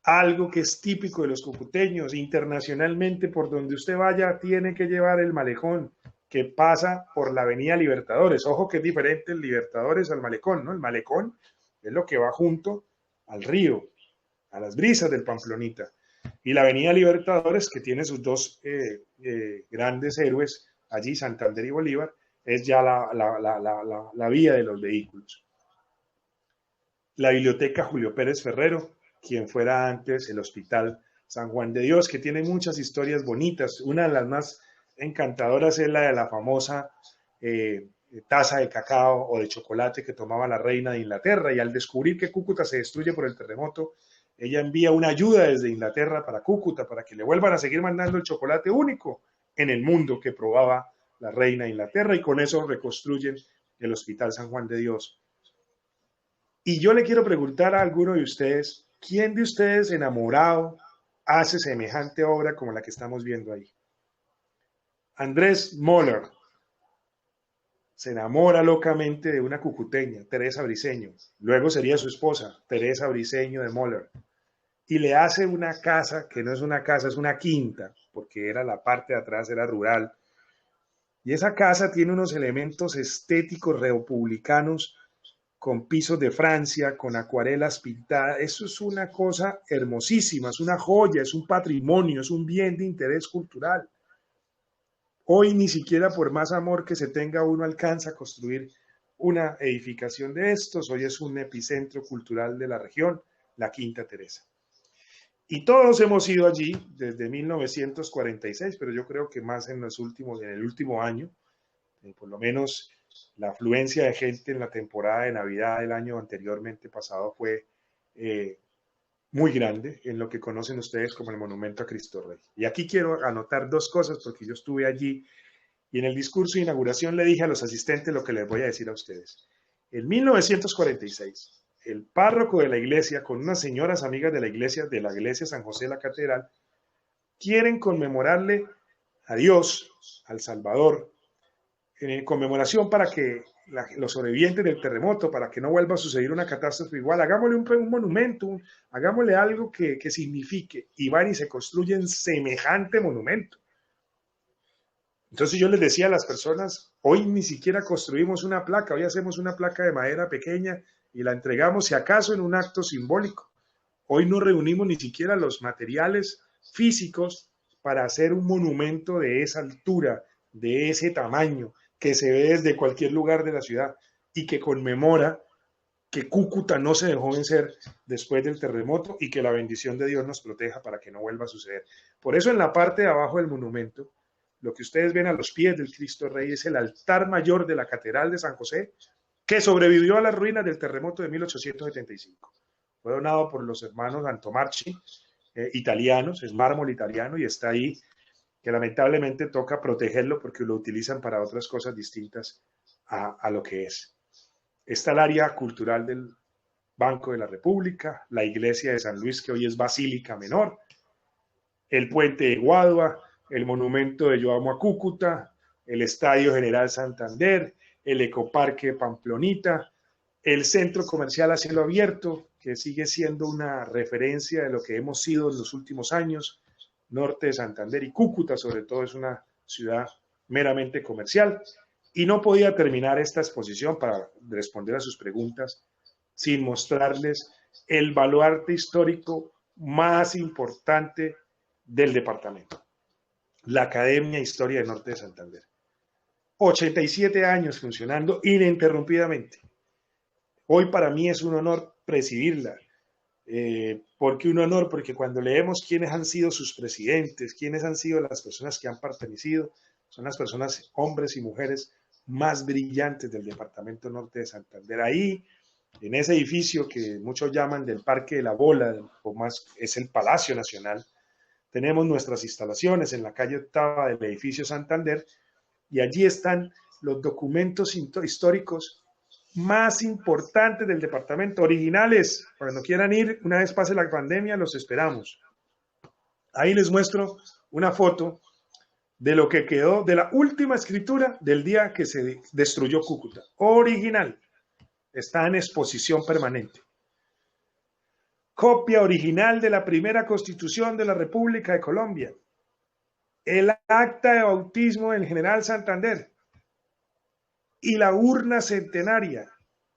algo que es típico de los cucuteños, internacionalmente por donde usted vaya tiene que llevar el malecón que pasa por la Avenida Libertadores. Ojo que es diferente el Libertadores al malecón, ¿no? El malecón es lo que va junto al río, a las brisas del Pamplonita. Y la Avenida Libertadores, que tiene sus dos grandes héroes allí, Santander y Bolívar, es ya la vía de los vehículos. La Biblioteca Julio Pérez Ferrero, quien fuera antes el Hospital San Juan de Dios, que tiene muchas historias bonitas. Una de las más encantadoras es la de la famosa taza de cacao o de chocolate que tomaba la reina de Inglaterra, y al descubrir que Cúcuta se destruye por el terremoto, ella envía una ayuda desde Inglaterra para Cúcuta, para que le vuelvan a seguir mandando el chocolate único en el mundo que probaba la reina de Inglaterra, y con eso reconstruyen el Hospital San Juan de Dios. Y yo le quiero preguntar a alguno de ustedes, ¿quién de ustedes enamorado hace semejante obra como la que estamos viendo ahí? Andrés Moller se enamora locamente de una cucuteña, Teresa Briceño. Luego sería su esposa, Teresa Briceño de Moller. Y le hace una casa, que no es una casa, es una quinta, porque era la parte de atrás, era rural. Y esa casa tiene unos elementos estéticos republicanos con pisos de Francia, con acuarelas pintadas. Eso es una cosa hermosísima, es una joya, es un patrimonio, es un bien de interés cultural. Hoy ni siquiera por más amor que se tenga uno alcanza a construir una edificación de estos. Hoy es un epicentro cultural de la región, la Quinta Teresa. Y todos hemos ido allí desde 1946, pero yo creo que más en el último año, por lo menos la afluencia de gente en la temporada de Navidad del año anteriormente pasado fue muy grande en lo que conocen ustedes como el Monumento a Cristo Rey. Y aquí quiero anotar dos cosas porque yo estuve allí y en el discurso de inauguración le dije a los asistentes lo que les voy a decir a ustedes. En 1946, el párroco de la iglesia con unas señoras amigas de la iglesia San José de la Catedral quieren conmemorarle a Dios, al Salvador, en conmemoración para que los sobrevivientes del terremoto, para que no vuelva a suceder una catástrofe igual, hagámosle un monumento, hagámosle algo que signifique, y van y se construyen semejante monumento. Entonces yo les decía a las personas, hoy ni siquiera construimos una placa, hoy hacemos una placa de madera pequeña y la entregamos si acaso en un acto simbólico. Hoy no reunimos ni siquiera los materiales físicos para hacer un monumento de esa altura, de ese tamaño, que se ve desde cualquier lugar de la ciudad y que conmemora que Cúcuta no se dejó vencer después del terremoto y que la bendición de Dios nos proteja para que no vuelva a suceder. Por eso en la parte de abajo del monumento, lo que ustedes ven a los pies del Cristo Rey es el altar mayor de la Catedral de San José, que sobrevivió a las ruinas del terremoto de 1875. Fue donado por los hermanos Antomarchi, italianos, es mármol italiano y está ahí, que lamentablemente toca protegerlo porque lo utilizan para otras cosas distintas a lo que es. Está el área cultural del Banco de la República, la iglesia de San Luis, que hoy es Basílica Menor, el puente de Guadua, el monumento de Yo Amo a Cúcuta, el Estadio General Santander, el Ecoparque Pamplonita, el centro comercial a cielo abierto, que sigue siendo una referencia de lo que hemos sido en los últimos años, norte de Santander y Cúcuta, sobre todo, es una ciudad meramente comercial. Y no podía terminar esta exposición para responder a sus preguntas sin mostrarles el baluarte histórico más importante del departamento, la Academia de Historia del Norte de Santander. 87 años funcionando ininterrumpidamente. Hoy para mí es un honor presidirla. ¿Por qué un honor? Porque cuando leemos quiénes han sido sus presidentes, quiénes han sido las personas que han pertenecido, son las personas, hombres y mujeres, más brillantes del departamento norte de Santander. Ahí, en ese edificio que muchos llaman del Parque de la Bola, o más es el Palacio Nacional, tenemos nuestras instalaciones en la calle octava del edificio Santander, y allí están los documentos históricos más importantes del departamento, originales. Cuando quieran ir, una vez pase la pandemia, los esperamos. Ahí les muestro una foto de lo que quedó de la última escritura del día que se destruyó Cúcuta. Original. Está en exposición permanente. Copia original de la primera Constitución de la República de Colombia. El acta de bautismo del general Santander. Y la urna centenaria.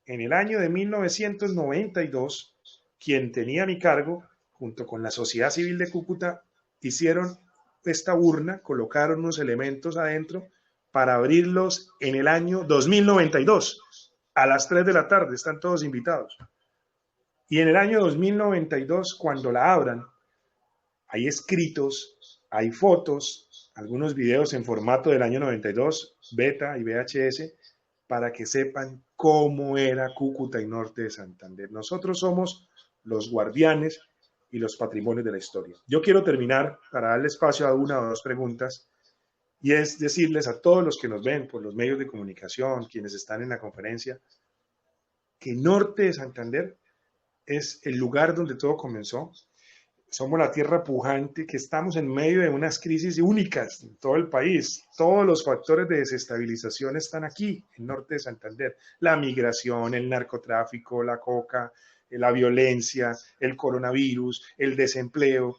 En el año de 1992, quien tenía mi cargo, junto con la Sociedad Civil de Cúcuta, hicieron esta urna, colocaron unos elementos adentro para abrirlos en el año 2092, a las 3 de la tarde, están todos invitados. Y en el año 2092, cuando la abran, hay escritos, hay fotos, algunos videos en formato del año 92, beta y VHS, para que sepan cómo era Cúcuta y norte de Santander. Nosotros somos los guardianes y los patrimonios de la historia. Yo quiero terminar para darle espacio a una o dos preguntas, y es decirles a todos los que nos ven por los medios de comunicación, quienes están en la conferencia, que norte de Santander es el lugar donde todo comenzó. Somos la tierra pujante, que estamos en medio de unas crisis únicas en todo el país. Todos los factores de desestabilización están aquí, en norte de Santander. La migración, el narcotráfico, la coca, la violencia, el coronavirus, el desempleo.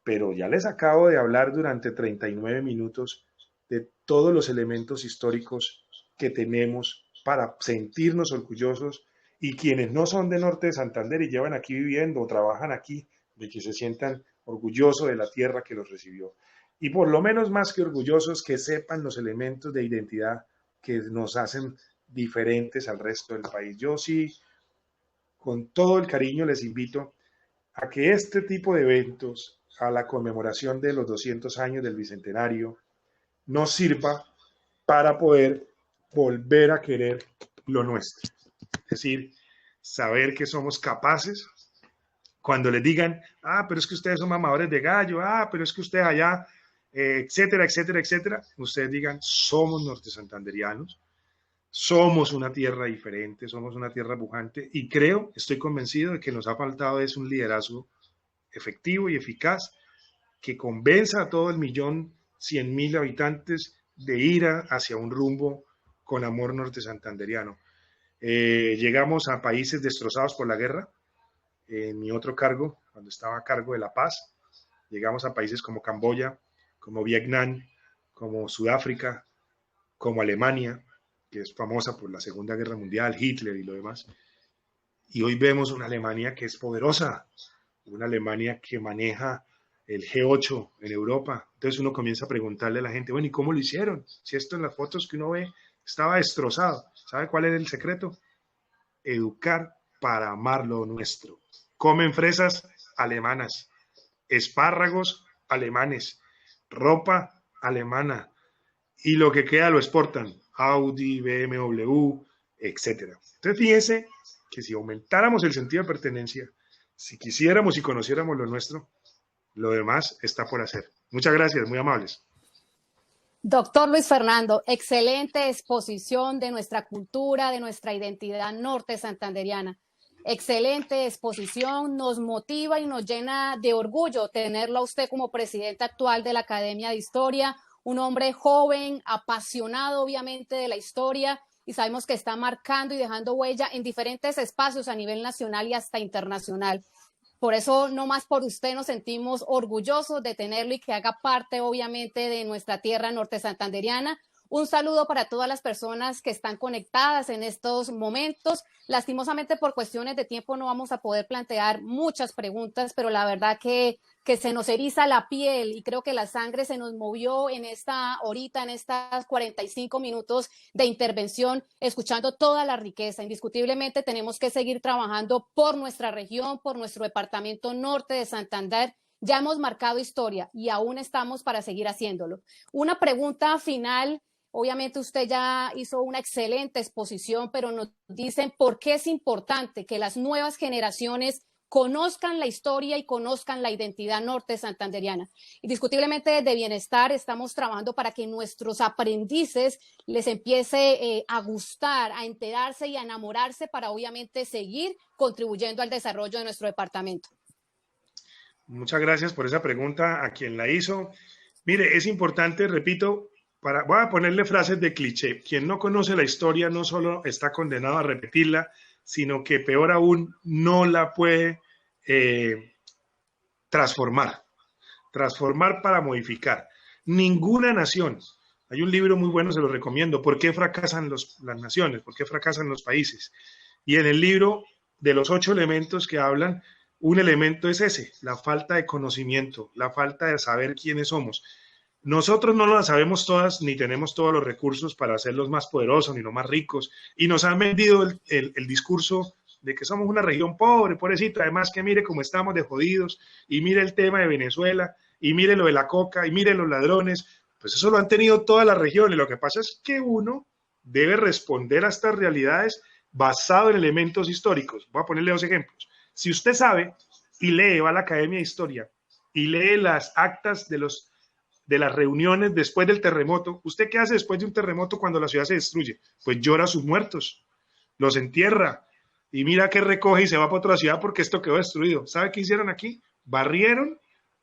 Pero ya les acabo de hablar durante 39 minutos de todos los elementos históricos que tenemos para sentirnos orgullosos, y quienes no son de norte de Santander y llevan aquí viviendo o trabajan aquí, de que se sientan orgullosos de la tierra que los recibió. Y por lo menos más que orgullosos, que sepan los elementos de identidad que nos hacen diferentes al resto del país. Yo sí, con todo el cariño, les invito a que este tipo de eventos, a la conmemoración de los 200 años del Bicentenario, nos sirva para poder volver a querer lo nuestro. Es decir, saber que somos capaces. Cuando les digan, pero es que ustedes son mamadores de gallo, pero es que ustedes allá, etcétera, etcétera, etcétera, ustedes digan, somos norte santanderianos, somos una tierra diferente, somos una tierra pujante, y creo, estoy convencido de que nos ha faltado es un liderazgo efectivo y eficaz que convenza a todo el 1.100.000 habitantes de ir hacia un rumbo con amor norte santanderiano. Llegamos a países destrozados por la guerra. En mi otro cargo, cuando estaba a cargo de la paz, llegamos a países como Camboya, como Vietnam, como Sudáfrica, como Alemania, que es famosa por la Segunda Guerra Mundial, Hitler y lo demás. Y hoy vemos una Alemania que es poderosa, una Alemania que maneja el G8 en Europa. Entonces uno comienza a preguntarle a la gente, bueno, ¿y cómo lo hicieron? Si esto en las fotos que uno ve estaba destrozado. ¿Sabe cuál era el secreto? Educar para amar lo nuestro. Comen fresas alemanas, espárragos alemanes, ropa alemana, y lo que queda lo exportan, Audi, BMW, etc. Entonces fíjense que si aumentáramos el sentido de pertenencia, si quisiéramos y conociéramos lo nuestro, lo demás está por hacer. Muchas gracias, muy amables. Doctor Luis Fernando, excelente exposición de nuestra cultura, de nuestra identidad norte santanderiana. Excelente exposición, nos motiva y nos llena de orgullo tenerlo a usted como presidente actual de la Academia de Historia, un hombre joven, apasionado obviamente de la historia, y sabemos que está marcando y dejando huella en diferentes espacios a nivel nacional y hasta internacional. Por eso, no más por usted, nos sentimos orgullosos de tenerlo y que haga parte obviamente de nuestra tierra norte santanderiana. Un saludo para todas las personas que están conectadas en estos momentos. Lastimosamente, por cuestiones de tiempo no vamos a poder plantear muchas preguntas, pero la verdad que se nos eriza la piel y creo que la sangre se nos movió en esta horita, en estas 45 minutos de intervención, escuchando toda la riqueza. Indiscutiblemente tenemos que seguir trabajando por nuestra región, por nuestro departamento norte de Santander. Ya hemos marcado historia y aún estamos para seguir haciéndolo. Una pregunta final. Obviamente usted ya hizo una excelente exposición, pero nos dicen por qué es importante que las nuevas generaciones conozcan la historia y conozcan la identidad norte santanderiana. Indiscutiblemente desde Bienestar estamos trabajando para que nuestros aprendices les empiece a gustar, a enterarse y a enamorarse para obviamente seguir contribuyendo al desarrollo de nuestro departamento. Muchas gracias por esa pregunta a quien la hizo. Mire, es importante, repito, voy a ponerle frases de cliché. Quien no conoce la historia no solo está condenado a repetirla, sino que peor aún no la puede transformar para modificar. Ninguna nación, hay un libro muy bueno, se lo recomiendo, ¿Por qué fracasan las naciones? ¿Por qué fracasan los países? Y en el libro, de los 8 elementos que hablan, un elemento es ese, la falta de conocimiento, la falta de saber quiénes somos. Nosotros no las sabemos todas, ni tenemos todos los recursos para hacerlos más poderosos, ni los más ricos, y nos han vendido el discurso de que somos una región pobre, pobrecito, además que mire cómo estamos de jodidos, y mire el tema de Venezuela, y mire lo de la coca, y mire los ladrones, pues eso lo han tenido todas las regiones. Lo que pasa es que uno debe responder a estas realidades basado en elementos históricos. Voy a ponerle 2 ejemplos. Si usted sabe y lee, va a la Academia de Historia, y lee las actas de las reuniones después del terremoto, ¿usted qué hace después de un terremoto cuando la ciudad se destruye? Pues llora a sus muertos, los entierra, y mira que recoge y se va para otra ciudad porque esto quedó destruido. ¿Sabe qué hicieron aquí? Barrieron,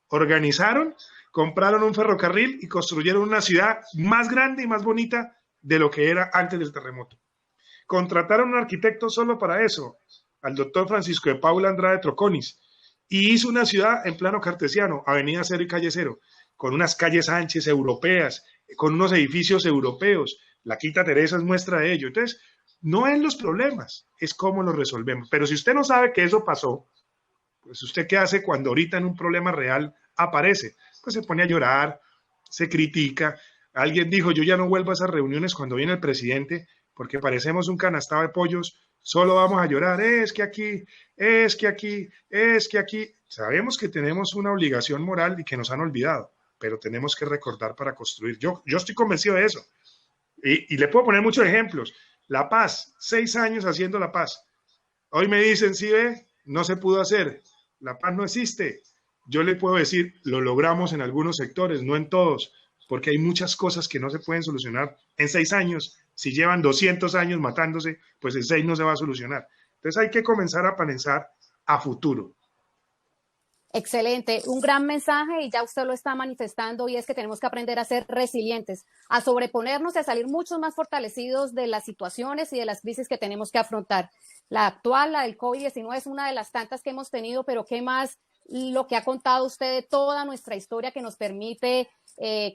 organizaron, compraron un ferrocarril y construyeron una ciudad más grande y más bonita de lo que era antes del terremoto. Contrataron un arquitecto solo para eso, al doctor Francisco de Paula Andrade Troconis, y hizo una ciudad en plano cartesiano, avenida 0 y calle 0, con unas calles anchas europeas, con unos edificios europeos. La Quinta Teresa es muestra de ello. Entonces, no es los problemas, es cómo los resolvemos. Pero si usted no sabe que eso pasó, pues usted qué hace cuando ahorita en un problema real aparece, pues se pone a llorar, se critica. Alguien dijo, yo ya no vuelvo a esas reuniones cuando viene el presidente porque parecemos un canastado de pollos, solo vamos a llorar, es que aquí. Sabemos que tenemos una obligación moral y que nos han olvidado, pero tenemos que recordar para construir. Yo estoy convencido de eso. Y le puedo poner muchos ejemplos. La paz, 6 años haciendo la paz. Hoy me dicen, sí ve, no se pudo hacer. La paz no existe. Yo le puedo decir, lo logramos en algunos sectores, no en todos, porque hay muchas cosas que no se pueden solucionar en 6 años. Si llevan 200 años matándose, pues en 6 no se va a solucionar. Entonces hay que comenzar a pensar a futuro. Excelente, un gran mensaje y ya usted lo está manifestando y es que tenemos que aprender a ser resilientes, a sobreponernos y a salir mucho más fortalecidos de las situaciones y de las crisis que tenemos que afrontar. La actual, la del COVID-19, es una de las tantas que hemos tenido, pero ¿qué más lo que ha contado usted de toda nuestra historia que nos permite,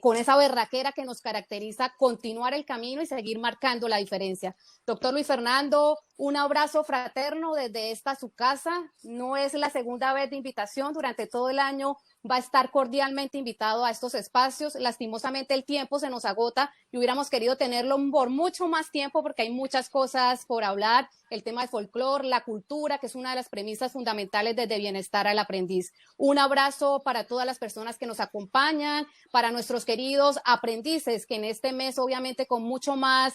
con esa berraquera que nos caracteriza, continuar el camino y seguir marcando la diferencia? Doctor Luis Fernando, un abrazo fraterno desde esta su casa. No es la segunda vez de invitación, durante todo el año va a estar cordialmente invitado a estos espacios. Lastimosamente el tiempo se nos agota y hubiéramos querido tenerlo por mucho más tiempo porque hay muchas cosas por hablar, el tema del folclore, la cultura, que es una de las premisas fundamentales desde Bienestar al Aprendiz. Un abrazo para todas las personas que nos acompañan, para nuestros queridos aprendices, que en este mes obviamente con mucho más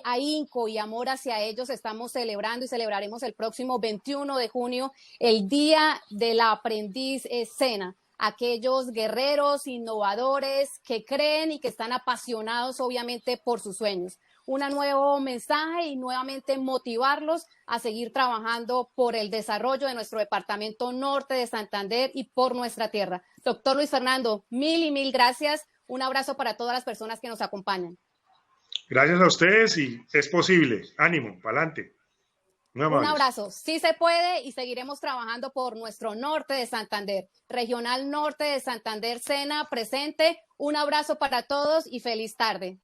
ahínco y amor hacia ellos estamos celebrando y celebraremos el próximo 21 de junio el Día del Aprendiz SENA. Aquellos guerreros, innovadores que creen y que están apasionados obviamente por sus sueños. Un nuevo mensaje y nuevamente motivarlos a seguir trabajando por el desarrollo de nuestro departamento norte de Santander y por nuestra tierra. Doctor Luis Fernando, mil y mil gracias. Un abrazo para todas las personas que nos acompañan. Gracias a ustedes y es posible. Ánimo, para adelante. Un abrazo. Sí se puede y seguiremos trabajando por nuestro norte de Santander. Regional Norte de Santander, SENA presente. Un abrazo para todos y feliz tarde.